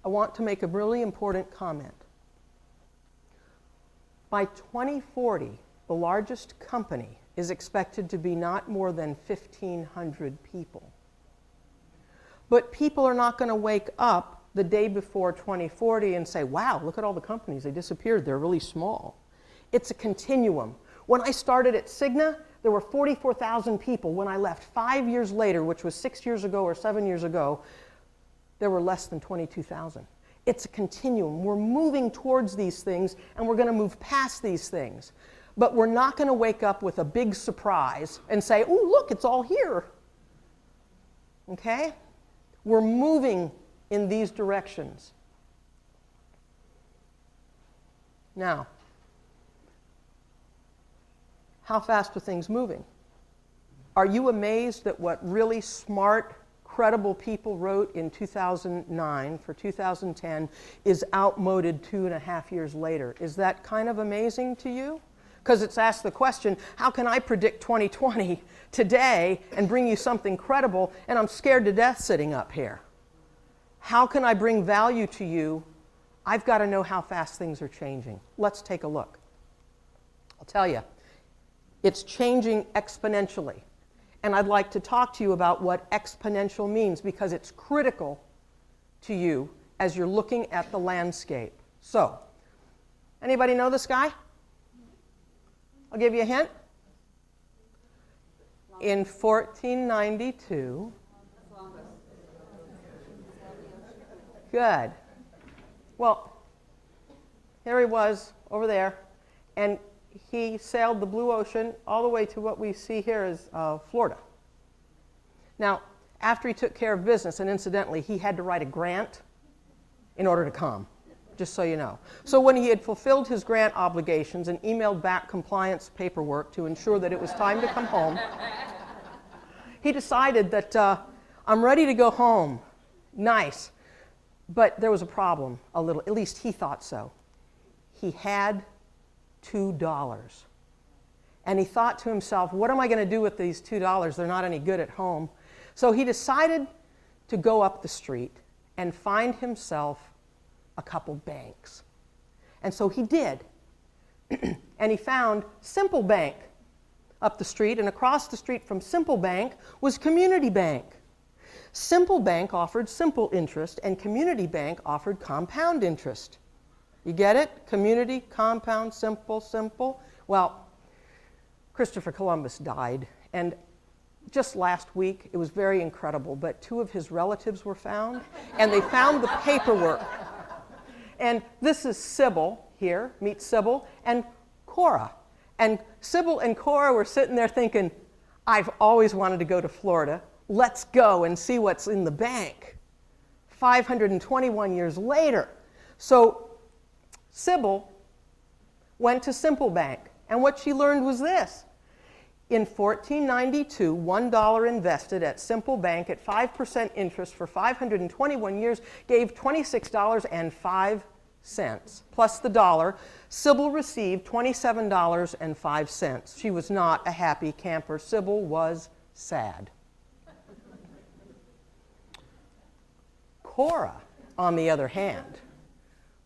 I want to make a really important comment. By 2040, the largest company is expected to be not more than 1,500 people. But people are not going to wake up the day before 2040 and say, wow, look at all the companies, they disappeared, they're really small. It's a continuum. When I started at Cigna, there were 44,000 people. When I left 5 years later, which was 6 years ago or 7 years ago, there were less than 22,000. It's a continuum. We're moving towards these things, and we're going to move past these things. But we're not going to wake up with a big surprise and say, oh, look, it's all here. Okay? We're moving in these directions. Now, how fast are things moving? Are you amazed at what really smart, credible people wrote in 2009 for 2010 is outmoded 2.5 years later? Is that kind of amazing to you? Because it's asked the question, how can I predict 2020 today and bring you something credible, and I'm scared to death sitting up here? How can I bring value to you? I've got to know how fast things are changing. Let's take a look. I'll tell you, it's changing exponentially. And I'd like to talk to you about what exponential means, because it's critical to you as you're looking at the landscape. So, anybody know this guy? I'll give you a hint. In 1492, good. Well, here he was over there, and he sailed the blue ocean all the way to what we see here as Florida. Now, after he took care of business, and incidentally, he had to write a grant in order to come, just so you know. So when he had fulfilled his grant obligations and emailed back compliance paperwork to ensure that it was time to come home, he decided that I'm ready to go home. Nice. But there was a problem, a little, at least he thought so. He had $2. And he thought to himself, what am I going to do with these $2? They're not any good at home. So he decided to go up the street and find himself a couple banks. And so he did. And he found Simple Bank up the street, and across the street from Simple Bank was Community Bank. Simple Bank offered simple interest, and Community Bank offered compound interest. You get it? Community, compound, simple, simple. Well, Christopher Columbus died, and just last week, it was very incredible, but 2 of his relatives were found, and they found the paperwork. And this is Sybil here, meet Sybil, and Cora. And Sybil and Cora were sitting there thinking, I've always wanted to go to Florida. Let's go and see what's in the bank. 521 years later. So Sybil went to Simple Bank, and what she learned was this. In 1492, $1 invested at Simple Bank at 5% interest for 521 years gave $26.05 plus the dollar. Sybil received $27.05. She was not a happy camper. Sybil was sad. Cora, on the other hand,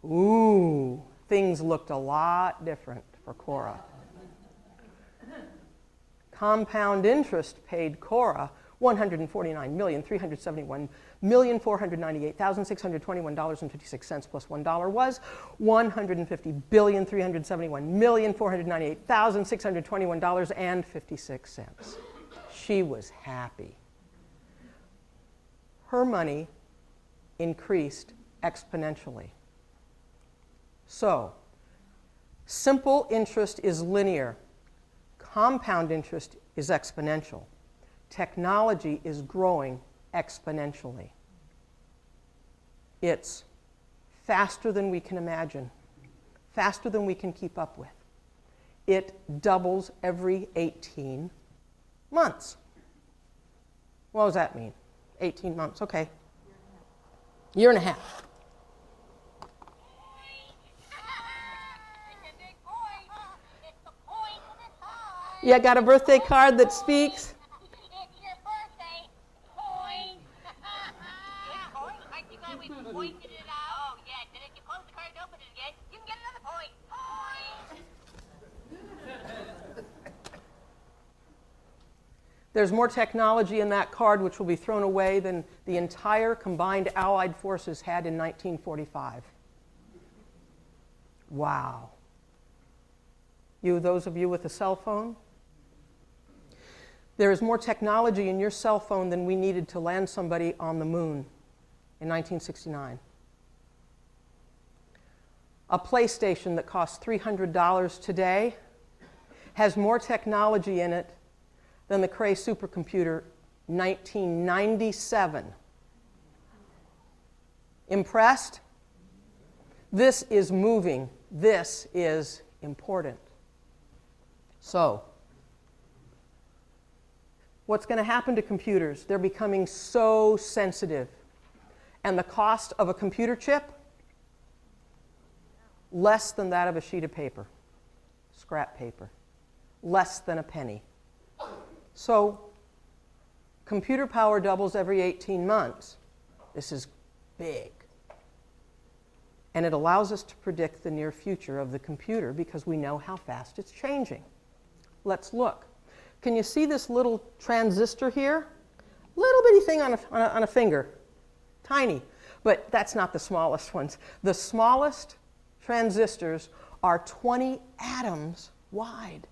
ooh, things looked a lot different for Cora. Compound interest paid Cora $149,371,498,621.56 plus $1 was $150,371,498,621.56. She was happy. Her money increased exponentially. So, simple interest is linear. Compound interest is exponential. Technology is growing exponentially. It's faster than we can imagine, faster than we can keep up with. It doubles every 18 months. What does that mean? 18 months, okay. Year and a half. Yeah, got a birthday card that speaks? It's your birthday. Coin. Coin? I think we pointed it out. There's more technology in that card which will be thrown away than the entire combined Allied forces had in 1945. Wow. Those of you with a cell phone? There is more technology in your cell phone than we needed to land somebody on the moon in 1969. A PlayStation that costs $300 today has more technology in it than the Cray supercomputer 1997. Impressed? This is moving. This is important. So, what's going to happen to computers? They're becoming so sensitive. And the cost of a computer chip? Less than that of a sheet of paper, scrap paper. Less than a penny. So, computer power doubles every 18 months. This is big. And it allows us to predict the near future of the computer because we know how fast it's changing. Let's look. Can you see this little transistor here? Little bitty thing on a finger. Tiny. But that's not the smallest ones. The smallest transistors are 20 atoms wide.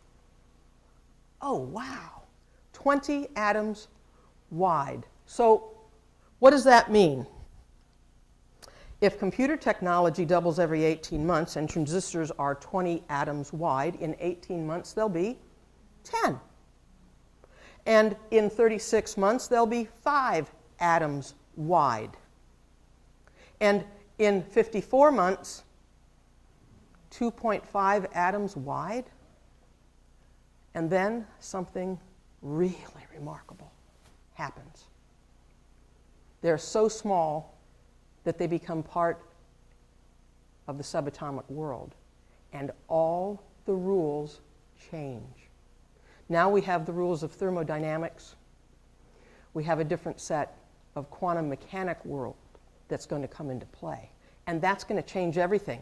Oh, wow. 20 atoms wide. So what does that mean? If computer technology doubles every 18 months and transistors are 20 atoms wide, in 18 months they'll be 10. And in 36 months they'll be 5 atoms wide. And in 54 months, 2.5 atoms wide. And then something really remarkable happens. They're so small that they become part of the subatomic world. And all the rules change. Now we have the rules of thermodynamics. We have a different set of quantum mechanic world that's going to come into play. And that's going to change everything.